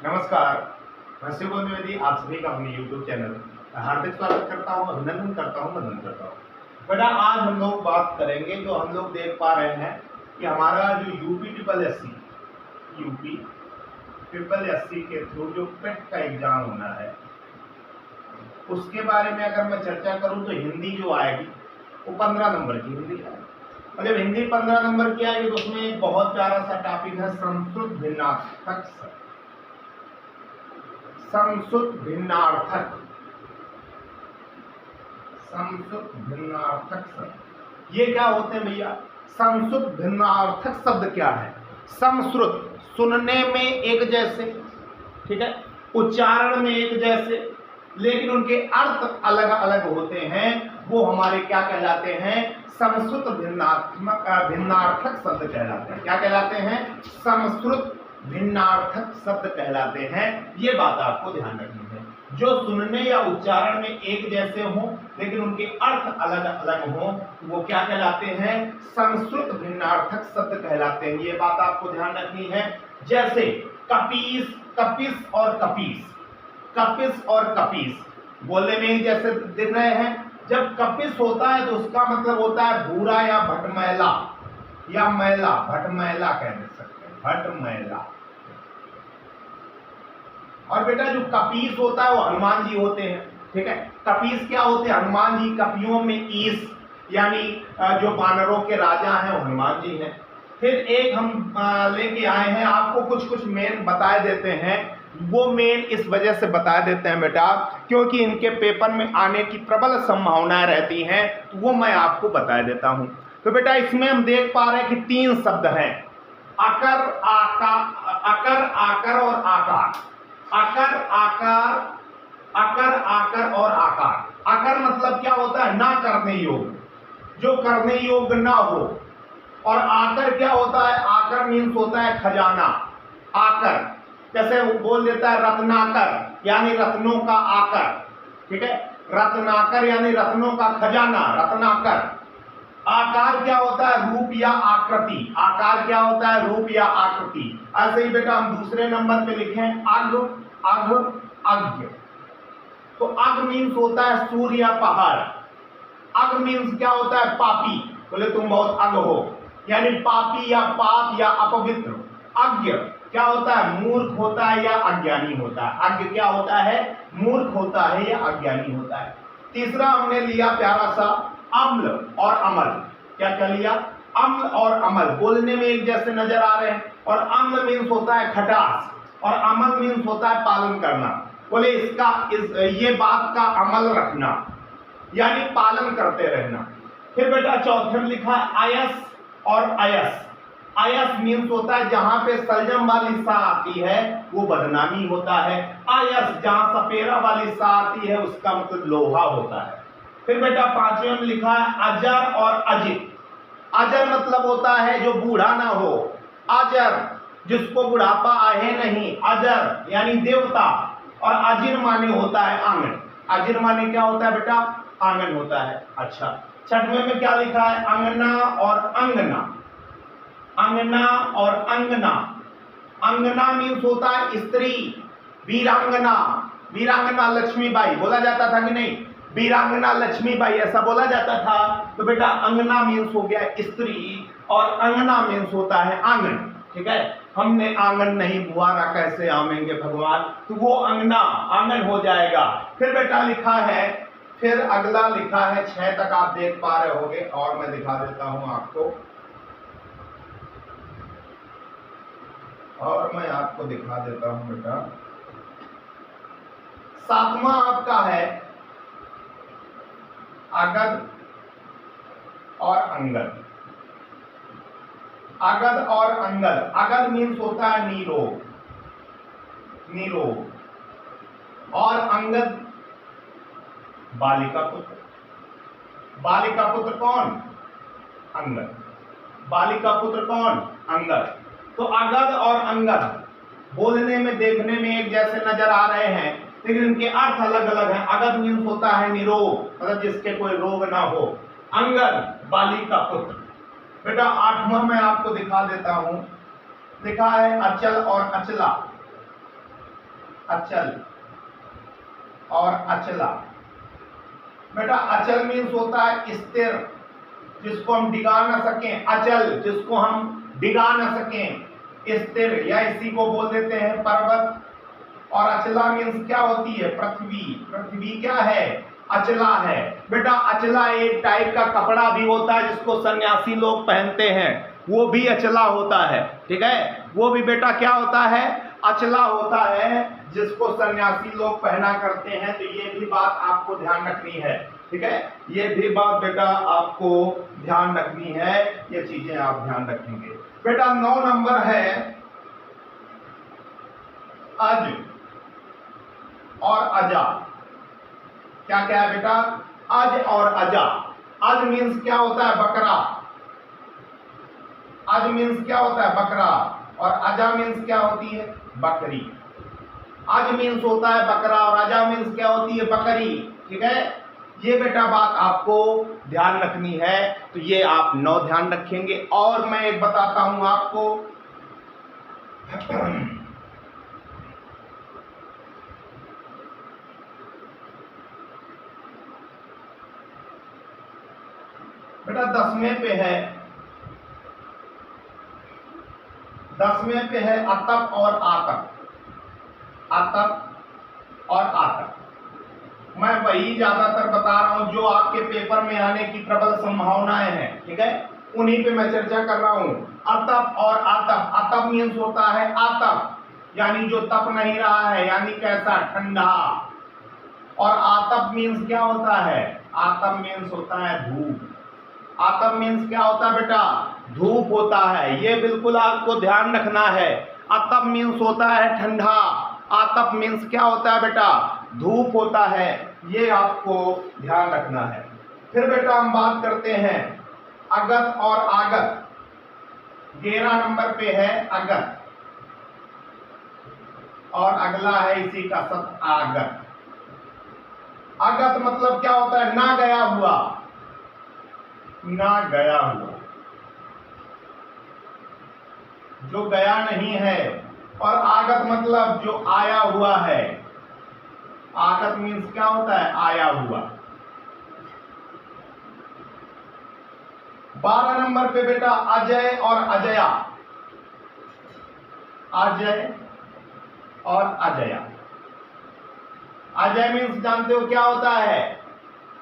नमस्कार, मैं शिव द्विवेदी आप सभी का अपने YouTube चैनल हार्दिक स्वागत करता हूँ, अभिनंदन करता हूँ, वंदन करता हूँ। बेटा आज हम लोग बात करेंगे, जो हम लोग देख पा रहे हैं कि हमारा जो यूपी ट्रिपल एससी के थ्रू जो पेट का एग्जाम होना है, उसके बारे में अगर मैं चर्चा करूँ तो हिंदी जो आएगी वो 15 नंबर की हिंदी है। और जब हिंदी 15 नंबर की आएगी तो उसमें एक बहुत प्यारा सा टॉपिक है संस्कृत भिन्नार्थक शब्द। ये क्या होते हैं भैया? संस्कृत भिन्नार्थक शब्द क्या है? संस्कृत सुनने में एक जैसे, ठीक है, उच्चारण में एक जैसे, लेकिन उनके अर्थ अलग अलग होते हैं। वो हमारे क्या कहलाते हैं? संस्कृत भिन्नार्थक शब्द कहलाते हैं। क्या कहलाते हैं? संस्कृत भिन्नार्थक शब्द कहलाते हैं। ये बात आपको ध्यान रखनी है। जो सुनने या उच्चारण में एक जैसे हों लेकिन उनके अर्थ अलग अलग हों, वो क्या कहलाते हैं? संस्कृत भिन्नार्थक शब्द कहलाते हैं। ये बात आपको ध्यान रखनी है। जैसे कपीस, कपिस और कपीस, कपिस और कपीस बोलने में ही जैसे दिख रहे हैं। जब कपिस होता है तो उसका मतलब होता है भूरा या भटमैला या मैला, भटमैला कह सकते हैं, भटमैला। और बेटा जो कपीस होता है वो हनुमान जी होते हैं, ठीक है। कपीस क्या होते हैं? हनुमान जी। कपियों में ईस यानी जो वानरों के राजा हैं वो हनुमान जी हैं। फिर एक हम लेके आए हैं, आपको कुछ कुछ मेन बता देते हैं। वो मेन इस वजह से बता देते हैं बेटा क्योंकि इनके पेपर में आने की प्रबल संभावनाएं रहती हैं, तो वो मैं आपको बता देता हूं। तो बेटा इसमें हम देख पा रहे हैं कि 3 शब्द हैं, अकर, आकर और आकार। अकर, आकर और आकार। अकर मतलब क्या होता है? ना करने योग्य, जो करने योग्य ना हो। और आकर क्या होता है? आकर मीन्स होता है खजाना। आकर जैसे वो बोल देता है रत्नाकर यानी रत्नों का आकर, ठीक है। रत्नाकर यानी रत्नों का खजाना, रत्नाकर। आकार क्या होता है? रूप या आकृति। आकार क्या होता है? रूप या आकृति। ऐसे ही बेटा हम दूसरे नंबर पे लिखें अग, अघ, अज्ञ। तो अग मीन्स होता है सूर्य या पहाड़। अग मीन्स क्या होता है? पापी। बोले तुम बहुत अग हो, यानी पापी या पाप या अपवित्र। अज्ञ क्या होता है? मूर्ख होता है या अज्ञानी होता है। अज्ञ क्या होता है? मूर्ख होता है या अज्ञानी होता है। तीसरा हमने लिया प्यारा सा अम्ल और अमल। क्या क्या लिया? अम्ल और अमल बोलने में एक जैसे नजर आ रहे हैं। और अम्ल मीन्स होता है खटास और अमल मीन्स होता है पालन करना। बोले ये बात का अमल रखना यानी पालन करते रहना। फिर बेटा चौथे में लिखा है आयस और अयस। आयस मीन्स होता है जहां पे सलजम वाली सा आती है वो बदनामी होता है। आयस जहां सपेरा वाली सा आती है उसका मतलब लोहा होता है। फिर बेटा 5वें में लिखा है अजर और अजित। अजर मतलब होता है जो बूढ़ा ना हो। अजर जिसको बुढ़ापा आए नहीं, अजर यानी देवता। और अजिर माने होता है आंगन। अजिर माने क्या होता है बेटा? आंगन होता है। अच्छा 6वें में क्या लिखा है? अंगना और अंगना। अंगना और अंगना। अंगना मीन्स होता है स्त्री, वीरांगना। वीरांगना लक्ष्मीबाई बोला जाता था कि नहीं? वीरांगना लक्ष्मीबाई ऐसा बोला जाता था। तो बेटा अंगना मीन्स हो गया स्त्री और अंगना मीन्स होता है आंगन, ठीक है। हमने आंगन नहीं बुआरा कैसे आमेंगे भगवान, तो वो अंगना आंगन हो जाएगा। फिर बेटा लिखा है, फिर अगला लिखा है 6 तक आप देख पा रहे होंगे और मैं दिखा देता हूं आपको। और मैं आपको दिखा देता हूं बेटा। 7वां आपका है अगध और अंगद। अगध और अंगद। अगध मीन्स होता है नीरोग, नीरोग। और अंगद बालिका पुत्र। बालिका पुत्र कौन? अंगद। बालिका पुत्र कौन? अंगद। तो अगध और अंगद बोलने में देखने में एक जैसे नजर आ रहे हैं लेकिन इनके अर्थ अलग अलग हैं। अगध मीन्स होता है निरोग, मतलब जिसके कोई रोग ना हो। अंगद बालिका पुत्र। बेटा 8वां मैं आपको दिखा देता हूं, लिखा है अचल और अचला। अचल और अचला। बेटा अचल मीन्स होता है स्थिर, जिसको हम डिगा ना सकें, अचल जिसको हम डिगा ना सकें, स्थिर, या इसी को बोल देते हैं पर्वत। और अचला मीन्स क्या होती है? पृथ्वी। पृथ्वी क्या है? अचला है। बेटा अचला एक टाइप का कपड़ा भी होता है जिसको सन्यासी लोग पहनते हैं, वो भी अचला होता है। ठीक है, वो भी बेटा क्या होता है? अचला होता है, जिसको सन्यासी लोग पहना करते हैं। तो ये भी बात आपको ध्यान रखनी है। ठीक है, ये भी बात बेटा आपको ध्यान रखनी है, ये चीजें आप ध्यान रखेंगे। बेटा 9 नंबर है अज और अजा। क्या क्या है बेटा? अज और अजा। अज मीन्स क्या होता है? बकरा। अज मीन्स क्या होता है? बकरा। और अजा मीन्स क्या होती है? बकरी। अज मीन्स होता है बकरा और अजा मीन्स क्या होती है? बकरी। ठीक है, ये बेटा बात आपको ध्यान रखनी है। तो ये आप 9 ध्यान रखेंगे। और मैं एक बताता हूं आपको, बेटा 10वें पे है, 10वें पे है अतप और आतप। अतप और आतप मैं वही ज्यादातर बता रहा हूं जो आपके पेपर में आने की प्रबल संभावनाएं हैं। ठीक है, उन्हीं पे मैं चर्चा कर रहा हूं। अतप और आतप। अतप मीन्स होता है आतप, यानी जो तप नहीं रहा है, यानी कैसा? ठंडा। और आतप मीन्स क्या होता है? आतप मीन्स होता है धूप। आतप मीन्स क्या होता है बेटा? धूप होता है। ये बिल्कुल आपको ध्यान रखना है। अतप मीन्स होता है ठंडा, आतप मीन्स क्या होता है बेटा? धूप होता है। ये आपको ध्यान रखना है। फिर बेटा हम बात करते हैं अगत और आगत। 11 नंबर पे है अगत और अगला है इसी का सब आगत। अगत मतलब क्या होता है? ना गया हुआ, ना गया हुआ, जो गया नहीं है। और आगत मतलब जो आया हुआ है। आगत मीन्स क्या होता है? आया हुआ। 12 नंबर पे बेटा अजय और अजया। अजय और अजया। अजय मीन्स जानते हो क्या होता है?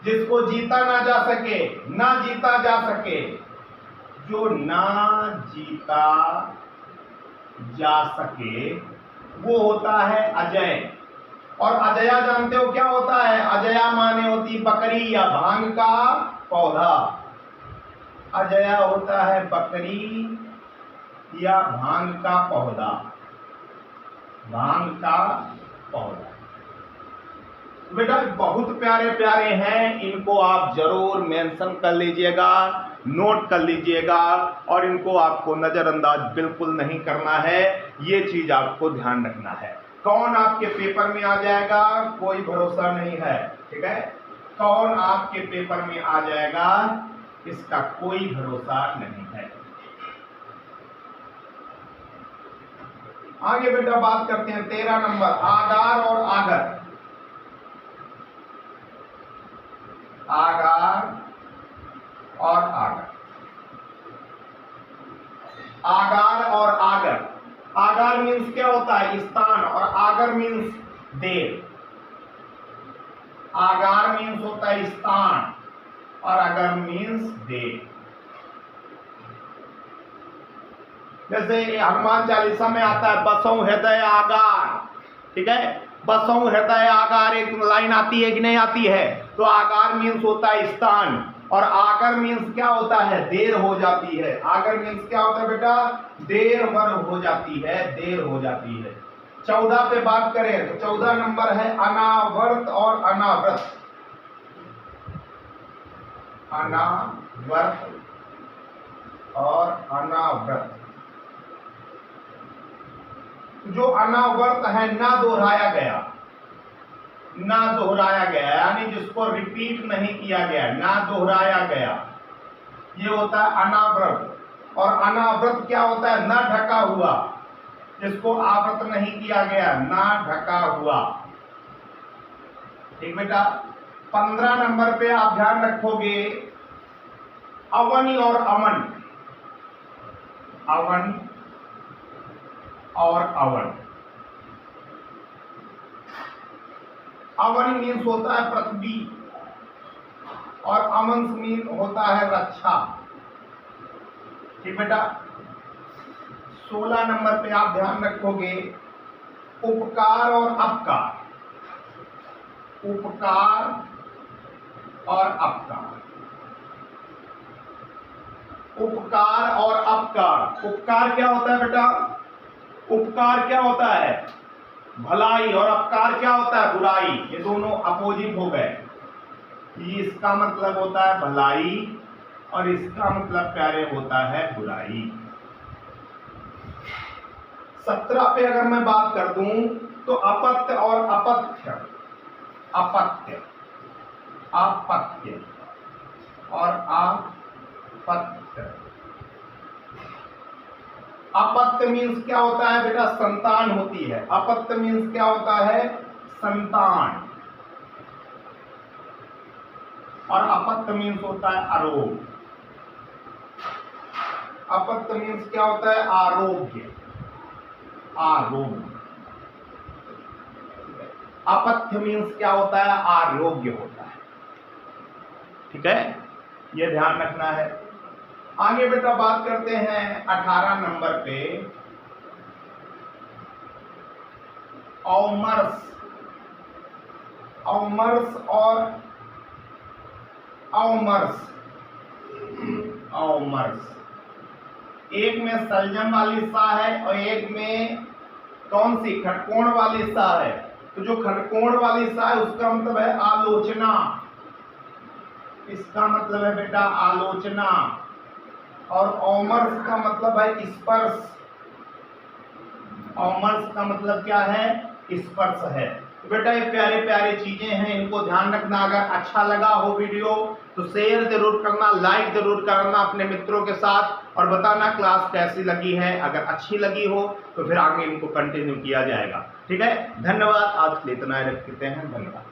जिसको जीता ना जा सके, ना जीता जा सके, जो ना जीता जा सके वो होता है अजय। और अजया जानते हो क्या होता है? अजया माने होती बकरी या भांग का पौधा। अजया होता है बकरी या भांग का पौधा। भांग का पौधा। बेटा बहुत प्यारे प्यारे हैं, इनको आप जरूर मेंशन कर लीजिएगा, नोट कर लीजिएगा, और इनको आपको नजरअंदाज बिल्कुल नहीं करना है। ये चीज आपको ध्यान रखना है। कौन आपके पेपर में आ जाएगा कोई भरोसा नहीं है। ठीक है, कौन आपके पेपर में आ जाएगा इसका कोई भरोसा नहीं है। आगे बेटा बात करते हैं 13 नंबर आगार और आगर। आगार और आगर। आगार और आगर। आगार मीन्स क्या होता है? स्थान। और आगर मीन्स देर। आगार मीन्स होता है स्थान और आगर मीन्स देर। जैसे हनुमान चालीसा में आता है बसों हृदय आगार। ठीक है, बसों हृदय आगार एक लाइन आती है कि नहीं आती है? तो आगार मीन्स होता है स्थान और आगर मीन्स क्या होता है? देर हो जाती है। आगर मीन्स क्या होता है बेटा? देर वर हो जाती है, देर हो जाती है। 14 पे बात करें तो 14 नंबर है अनावर्त और अनाव्रत। अनावर्त और अनाव्रत। जो अनावर्त है ना दोहराया गया, ना दोहराया गया यानी जिसको रिपीट नहीं किया गया, ना दोहराया गया, ये होता है अनाव्रत। और अनाव्रत क्या होता है? न ढका हुआ, जिसको आवृत नहीं किया गया, ना ढका हुआ। ठीक बेटा। 15 नंबर पे आप ध्यान रखोगे अवनि और अमन, अवन और अवन। अवनि मीन्स होता है पृथ्वी और अमन मीन होता है रक्षा। ठीक बेटा। 16 नंबर पे आप ध्यान रखोगे उपकार और अपकार, उपकार और अपकार, उपकार और अपकार। उपकार क्या होता है बेटा? उपकार क्या होता है? भलाई। और अपकार क्या होता है? बुराई। ये दोनों अपोजिट हो गए। ये इसका मतलब होता है भलाई और इसका मतलब प्यारे होता है बुराई। 17 पे अगर मैं बात कर दूं तो अपत्य और अपथ्य, अपत्य, अपत्य और अपत्य। अपत्य मीन्स क्या होता है बेटा? संतान होती है। अपत्य मीन्स क्या होता है? संतान। और अपत्य मीन्स होता है आरोग्य। अपत्य मीन्स क्या होता है? आरोग्य, आरोग्य। अपत्य मीन्स क्या होता है? आरोग्य होता है। ठीक है, ये ध्यान रखना है। आगे बेटा बात करते हैं 18 नंबर पे औमर्स, औमर्स और अवमर्श, अवमर्श। एक में सलजम वाली सा है और एक में कौन सी? खटकोण वाली सा है। तो जो खटकोण वाली सा है उसका मतलब है आलोचना। इसका मतलब है बेटा आलोचना। और अवमर्श का मतलब है स्पर्श। अवमर्श का मतलब क्या है? स्पर्श है। तो बेटा ये प्यारे प्यारे चीजें हैं, इनको ध्यान रखना। अगर अच्छा लगा हो वीडियो तो शेयर जरूर करना, लाइक जरूर करना अपने मित्रों के साथ और बताना क्लास कैसी लगी है। अगर अच्छी लगी हो तो फिर आगे इनको कंटिन्यू किया जाएगा। ठीक है, धन्यवाद। आज के लिए इतना ही रखते हैं। धन्यवाद।